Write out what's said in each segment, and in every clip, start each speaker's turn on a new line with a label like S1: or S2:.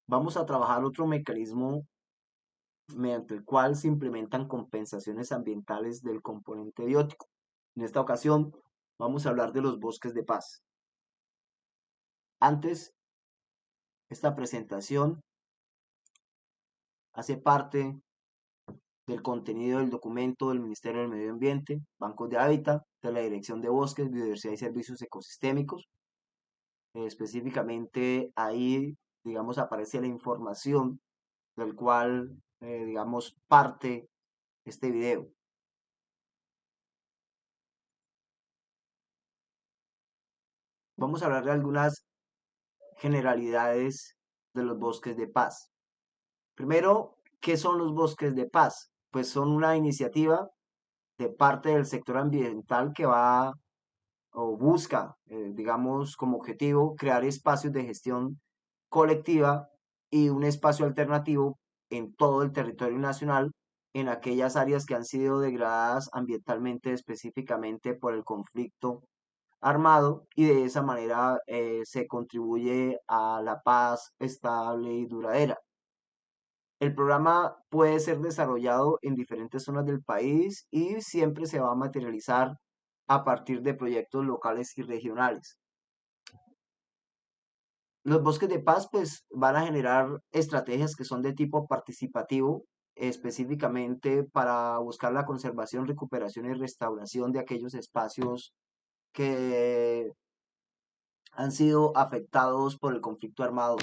S1: Vamos a trabajar otro mecanismo mediante el cual se implementan compensaciones ambientales del componente biótico. En esta ocasión vamos a hablar de los bosques de paz. Antes, esta presentación hace parte del contenido del documento del Ministerio del Medio Ambiente, Bancos de Hábitat, de la Dirección de Bosques, Biodiversidad y Servicios Ecosistémicos. Específicamente ahí, digamos, aparece la información del cual, digamos, parte este video. Vamos a hablar de algunas generalidades de los bosques de paz. Primero, ¿qué son los bosques de paz? Pues son una iniciativa de parte del sector ambiental que va o busca, digamos, como objetivo crear espacios de gestión colectiva y un espacio alternativo en todo el territorio nacional en aquellas áreas que han sido degradadas ambientalmente específicamente por el conflicto armado y de esa manera se contribuye a la paz estable y duradera. El programa puede ser desarrollado en diferentes zonas del país y siempre se va a materializar a partir de proyectos locales y regionales. Los bosques de paz pues van a generar estrategias que son de tipo participativo, específicamente para buscar la conservación, recuperación y restauración de aquellos espacios que han sido afectados por el conflicto armado.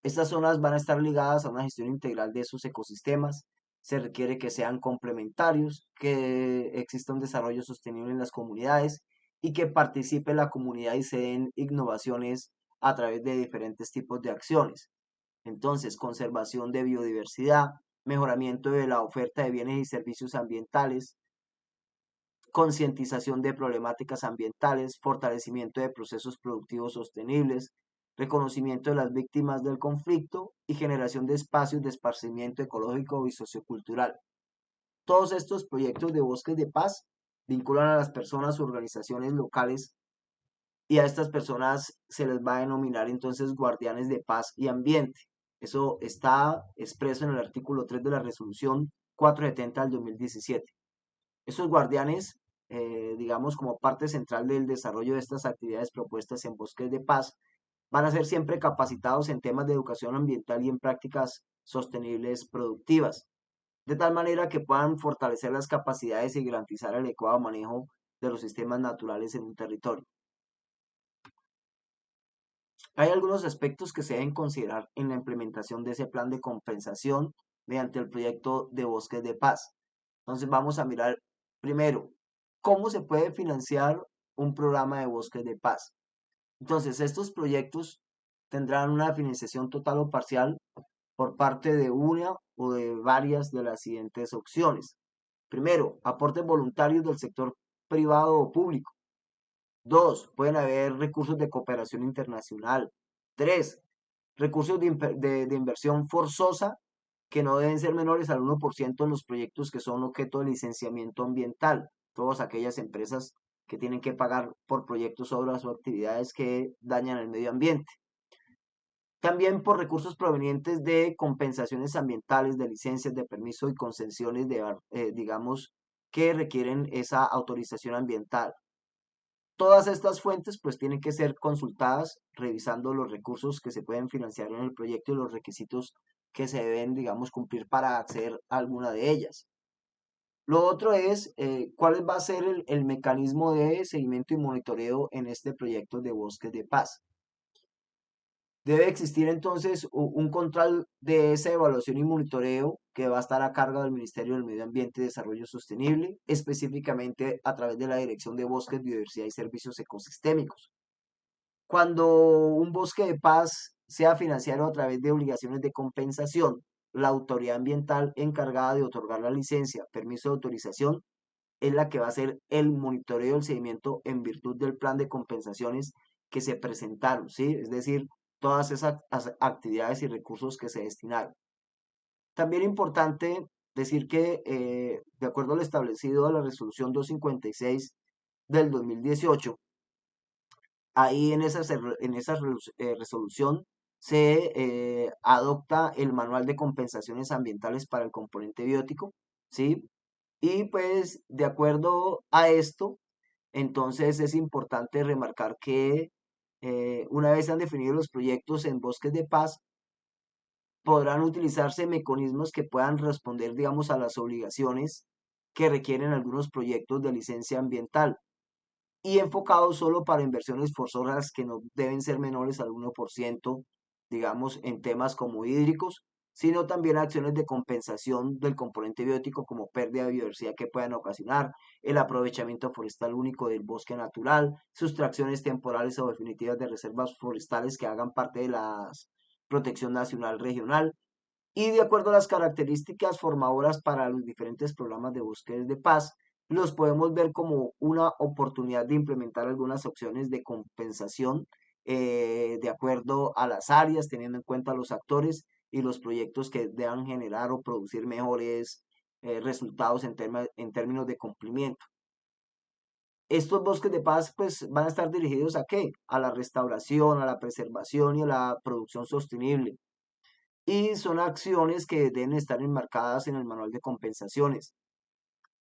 S1: Estas zonas van a estar ligadas a una gestión integral de sus ecosistemas. Se requiere que sean complementarios, que exista un desarrollo sostenible en las comunidades y que participe la comunidad y se den innovaciones a través de diferentes tipos de acciones. Entonces, conservación de biodiversidad, mejoramiento de la oferta de bienes y servicios ambientales, concientización de problemáticas ambientales, fortalecimiento de procesos productivos sostenibles, reconocimiento de las víctimas del conflicto y generación de espacios de esparcimiento ecológico y sociocultural. Todos estos proyectos de bosques de paz vinculan a las personas, organizaciones locales y a estas personas se les va a denominar entonces guardianes de paz y ambiente. Eso está expreso en el artículo 3 de la resolución 470 del 2017. Esos guardianes, digamos, como parte central del desarrollo de estas actividades propuestas en Bosques de Paz, van a ser siempre capacitados en temas de educación ambiental y en prácticas sostenibles productivas, de tal manera que puedan fortalecer las capacidades y garantizar el adecuado manejo de los sistemas naturales en un territorio. Hay algunos aspectos que se deben considerar en la implementación de ese plan de compensación mediante el proyecto de Bosques de Paz. Entonces vamos a mirar primero cómo se puede financiar un programa de bosques de paz. Entonces estos proyectos tendrán una financiación total o parcial por parte de una o de varias de las siguientes opciones. Primero, aportes voluntarios del sector privado o público. Dos, pueden haber recursos de cooperación internacional. Tres, recursos de inversión forzosa que no deben ser menores al 1% en los proyectos que son objeto de licenciamiento ambiental. Todas aquellas empresas que tienen que pagar por proyectos, obras o actividades que dañan el medio ambiente. También por recursos provenientes de compensaciones ambientales, de licencias, de permiso y concesiones, digamos, que requieren esa autorización ambiental. Todas estas fuentes pues tienen que ser consultadas revisando los recursos que se pueden financiar en el proyecto y los requisitos que se deben, digamos, cumplir para acceder a alguna de ellas. Lo otro es cuál va a ser el mecanismo de seguimiento y monitoreo en este proyecto de bosques de paz. Debe existir entonces un control de esa evaluación y monitoreo que va a estar a cargo del Ministerio del Medio Ambiente y Desarrollo Sostenible, específicamente a través de la Dirección de Bosques, Biodiversidad y Servicios Ecosistémicos. Cuando un bosque de paz sea financiado a través de obligaciones de compensación, la autoridad ambiental encargada de otorgar la licencia, permiso de autorización, es la que va a hacer el monitoreo del seguimiento en virtud del plan de compensaciones que se presentaron, ¿sí? Es decir, todas esas actividades y recursos que se destinaron. También importante decir que, de acuerdo al establecido a la resolución 256 del 2018, ahí en esa resolución se adopta el manual de compensaciones ambientales para el componente biótico, ¿sí? Y pues de acuerdo a esto, entonces es importante remarcar que una vez se han definido los proyectos en bosques de paz, podrán utilizarse mecanismos que puedan responder, digamos, a las obligaciones que requieren algunos proyectos de licencia ambiental y enfocados solo para inversiones forzosas que no deben ser menores al 1%, digamos, en temas como hídricos, sino también acciones de compensación del componente biótico como pérdida de biodiversidad que puedan ocasionar, el aprovechamiento forestal único del bosque natural, sustracciones temporales o definitivas de reservas forestales que hagan parte de la protección nacional regional, y de acuerdo a las características formadoras para los diferentes programas de búsqueda de paz, los podemos ver como una oportunidad de implementar algunas opciones de compensación de acuerdo a las áreas, teniendo en cuenta los actores y los proyectos que deban generar o producir mejores resultados en términos de cumplimiento. Estos bosques de paz pues van a estar dirigidos ¿a qué? A la restauración, a la preservación y a la producción sostenible, y son acciones que deben estar enmarcadas en el manual de compensaciones.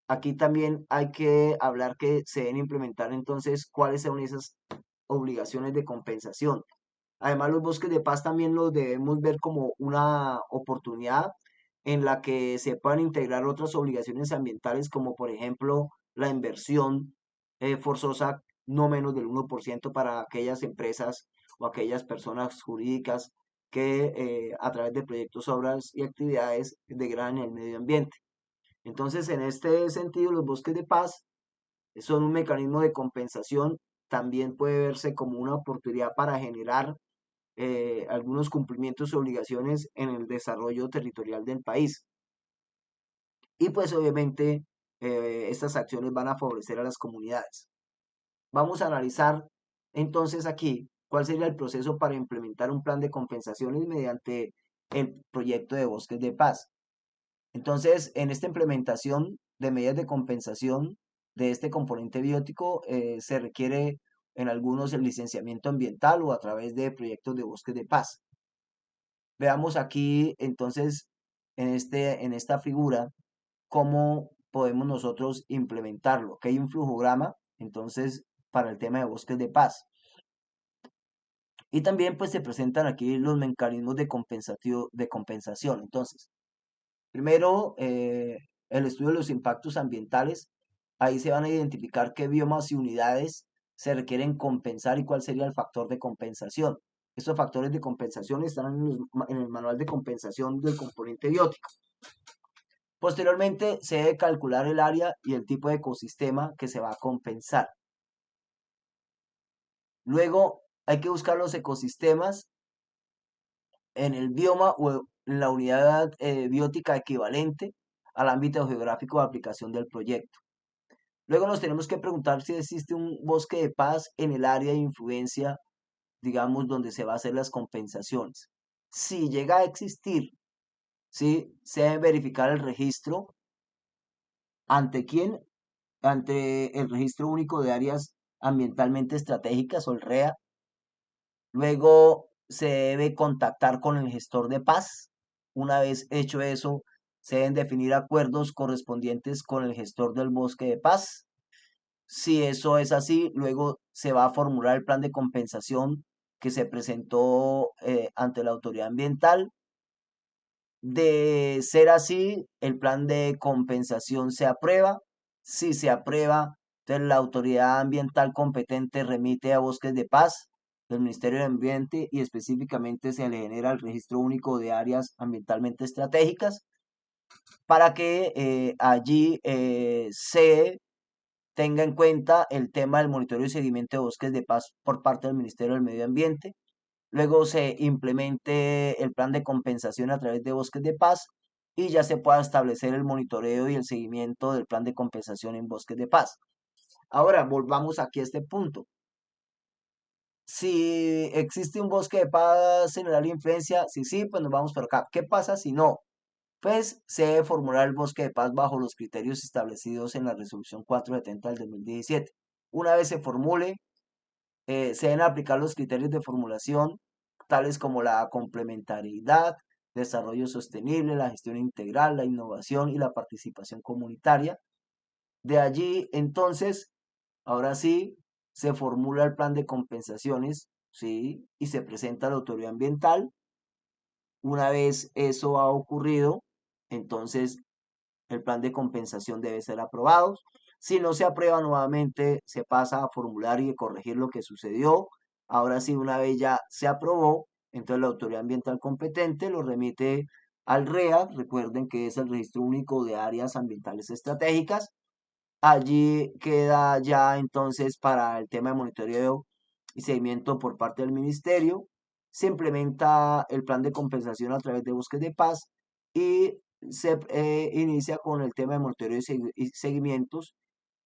S1: Aquí también hay que hablar que se deben implementar entonces cuáles son esas obligaciones de compensación. Además, los bosques de paz también los debemos ver como una oportunidad en la que se puedan integrar otras obligaciones ambientales, como por ejemplo la inversión forzosa no menos del 1% para aquellas empresas o aquellas personas jurídicas que a través de proyectos, obras y actividades degradan el medio ambiente. Entonces, en este sentido, los bosques de paz son un mecanismo de compensación, también puede verse como una oportunidad para generar algunos cumplimientos y obligaciones en el desarrollo territorial del país. Y pues obviamente estas acciones van a favorecer a las comunidades. Vamos a analizar entonces aquí cuál sería el proceso para implementar un plan de compensaciones mediante el proyecto de bosques de paz. Entonces, en esta implementación de medidas de compensación de este componente biótico, se requiere en algunos el licenciamiento ambiental o a través de proyectos de bosques de paz. Veamos aquí entonces en esta figura cómo podemos nosotros implementarlo. Que hay un flujograma entonces para el tema de bosques de paz. Y también pues se presentan aquí los mecanismos de compensación. Entonces, primero, el estudio de los impactos ambientales. Ahí se van a identificar qué biomas y unidades se requieren compensar y cuál sería el factor de compensación. Estos factores de compensación están en el manual de compensación del componente biótico. Posteriormente, se debe calcular el área y el tipo de ecosistema que se va a compensar. Luego, hay que buscar los ecosistemas en el bioma o en la unidad biótica equivalente al ámbito geográfico de aplicación del proyecto. Luego nos tenemos que preguntar si existe un bosque de paz en el área de influencia, digamos, donde se va a hacer las compensaciones. Si llega a existir, ¿sí? Se debe verificar el registro. ¿Ante quién? Ante el Registro Único de Áreas Ambientalmente Estratégicas o el REA. Luego se debe contactar con el gestor de paz. Una vez hecho eso, se deben definir acuerdos correspondientes con el gestor del bosque de paz. Si eso es así, luego se va a formular el plan de compensación que se presentó ante la autoridad ambiental. De ser así, el plan de compensación se aprueba. Si se aprueba, entonces la autoridad ambiental competente remite a Bosques de Paz del Ministerio de Ambiente y específicamente se le genera el registro único de áreas ambientalmente estratégicas para que allí se tenga en cuenta el tema del monitoreo y seguimiento de bosques de paz por parte del Ministerio del Medio Ambiente. Luego se implemente el plan de compensación a través de bosques de paz y ya se pueda establecer el monitoreo y el seguimiento del plan de compensación en bosques de paz. Ahora, volvamos aquí a este punto. Si existe un bosque de paz en el área de influencia, si sí, pues nos vamos por acá. ¿Qué pasa si no? Pues se debe formular el bosque de paz bajo los criterios establecidos en la resolución 470 del 2017. Una vez se formule, se deben aplicar los criterios de formulación tales como la complementariedad, desarrollo sostenible, la gestión integral, la innovación y la participación comunitaria. De allí, entonces, ahora sí, se formula el plan de compensaciones, ¿sí? Y se presenta a la autoridad ambiental. Una vez eso ha ocurrido, entonces el plan de compensación debe ser aprobado. Si no se aprueba nuevamente, se pasa a formular y a corregir lo que sucedió. Ahora sí, una vez ya se aprobó, entonces la autoridad ambiental competente lo remite al REA. Recuerden que es el Registro Único de Áreas Ambientales Estratégicas. Allí queda ya entonces para el tema de monitoreo y seguimiento por parte del ministerio. Se implementa el plan de compensación a través de bosques de paz y se inicia con el tema de monitoreo y seguimientos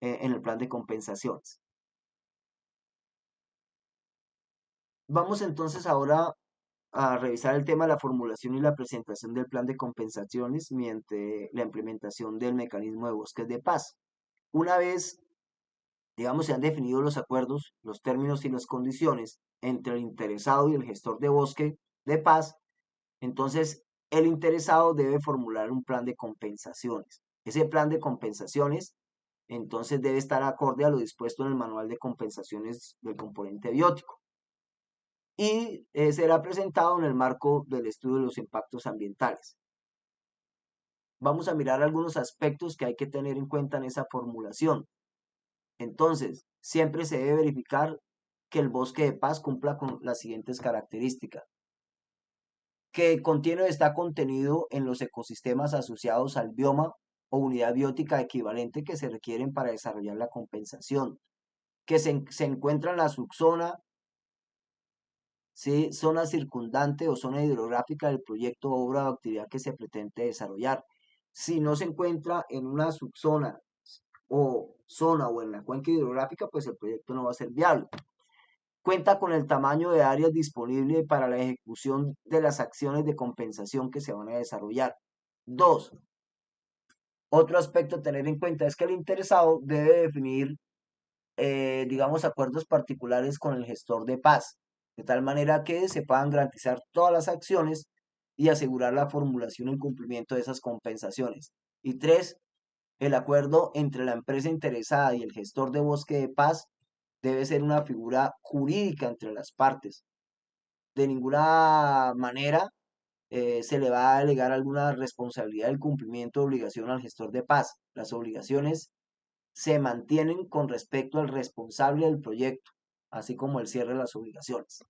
S1: en el plan de compensaciones. Vamos entonces ahora a revisar el tema de la formulación y la presentación del plan de compensaciones mediante la implementación del mecanismo de bosques de paz. Una vez, digamos, se han definido los acuerdos, los términos y las condiciones entre el interesado y el gestor de bosque de paz, entonces el interesado debe formular un plan de compensaciones. Ese plan de compensaciones, entonces, debe estar acorde a lo dispuesto en el manual de compensaciones del componente biótico y será presentado en el marco del estudio de los impactos ambientales. Vamos a mirar algunos aspectos que hay que tener en cuenta en esa formulación. Entonces, siempre se debe verificar que el bosque de paz cumpla con las siguientes características. Que contiene o está contenido en los ecosistemas asociados al bioma o unidad biótica equivalente que se requieren para desarrollar la compensación. Que se encuentra en la subzona, ¿sí? Zona circundante o zona hidrográfica del proyecto, obra o actividad que se pretende desarrollar. Si no se encuentra en una subzona o zona o en la cuenca hidrográfica, pues el proyecto no va a ser viable. Cuenta con el tamaño de áreas disponible para la ejecución de las acciones de compensación que se van a desarrollar. Dos, otro aspecto a tener en cuenta es que el interesado debe definir, digamos, acuerdos particulares con el gestor de paz, de tal manera que se puedan garantizar todas las acciones y asegurar la formulación y cumplimiento de esas compensaciones. Y tres, el acuerdo entre la empresa interesada y el gestor de bosque de paz debe ser una figura jurídica entre las partes. De ninguna manera se le va a delegar alguna responsabilidad del cumplimiento de obligación al gestor de paz. Las obligaciones se mantienen con respecto al responsable del proyecto, así como el cierre de las obligaciones.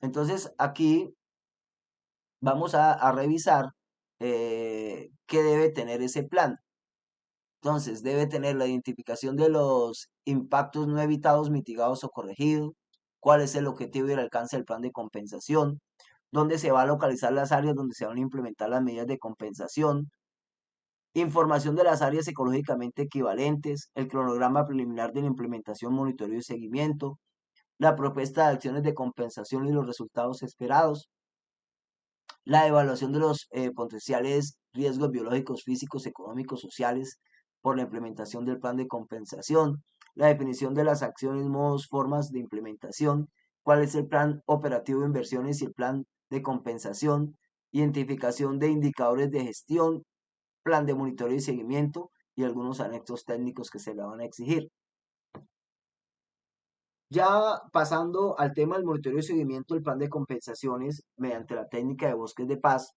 S1: Entonces, aquí vamos a revisar qué debe tener ese plan. Entonces, debe tener la identificación de los impactos no evitados, mitigados o corregidos, cuál es el objetivo y el alcance del plan de compensación, dónde se va a localizar las áreas donde se van a implementar las medidas de compensación, información de las áreas ecológicamente equivalentes, el cronograma preliminar de la implementación, monitoreo y seguimiento, la propuesta de acciones de compensación y los resultados esperados, la evaluación de los potenciales riesgos biológicos, físicos, económicos, sociales por la implementación del plan de compensación, la definición de las acciones, modos, formas de implementación, cuál es el plan operativo de inversiones y el plan de compensación, identificación de indicadores de gestión, plan de monitoreo y seguimiento y algunos anexos técnicos que se le van a exigir. Ya pasando al tema del monitoreo y seguimiento del plan de compensaciones mediante la técnica de bosques de paz,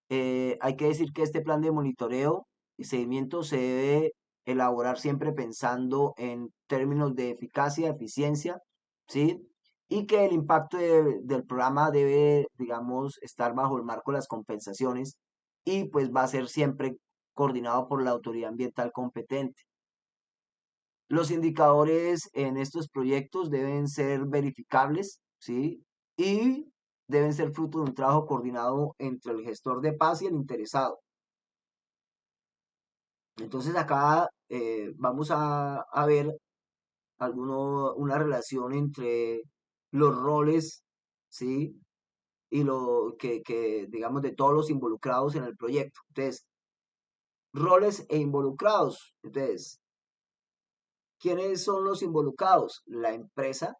S1: hay que decir que este plan de monitoreo y seguimiento se debe elaborar siempre pensando en términos de eficacia, eficiencia, ¿sí? Y que el impacto del programa debe, digamos, estar bajo el marco de las compensaciones y pues va a ser siempre coordinado por la autoridad ambiental competente. Los indicadores en estos proyectos deben ser verificables, ¿sí? Y deben ser fruto de un trabajo coordinado entre el gestor de paz y el interesado. Entonces acá vamos a ver una relación entre los roles, ¿sí? Y lo digamos, de todos los involucrados en el proyecto. Entonces, roles e involucrados. Entonces, ¿quiénes son los involucrados? La empresa,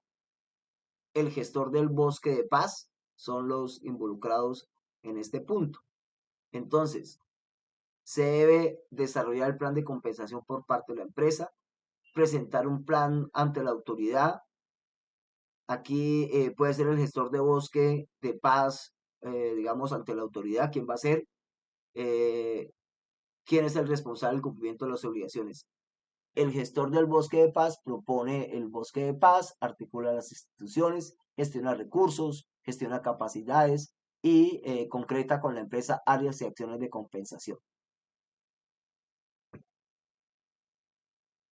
S1: el gestor del bosque de paz son los involucrados en este punto. Entonces, se debe desarrollar el plan de compensación por parte de la empresa, presentar un plan ante la autoridad. Aquí puede ser el gestor de bosque de paz, digamos, ante la autoridad, quién va a ser, eh, quién es el responsable del cumplimiento de las obligaciones. El gestor del bosque de paz propone el bosque de paz, articula las instituciones, gestiona recursos, gestiona capacidades y concreta con la empresa áreas y acciones de compensación.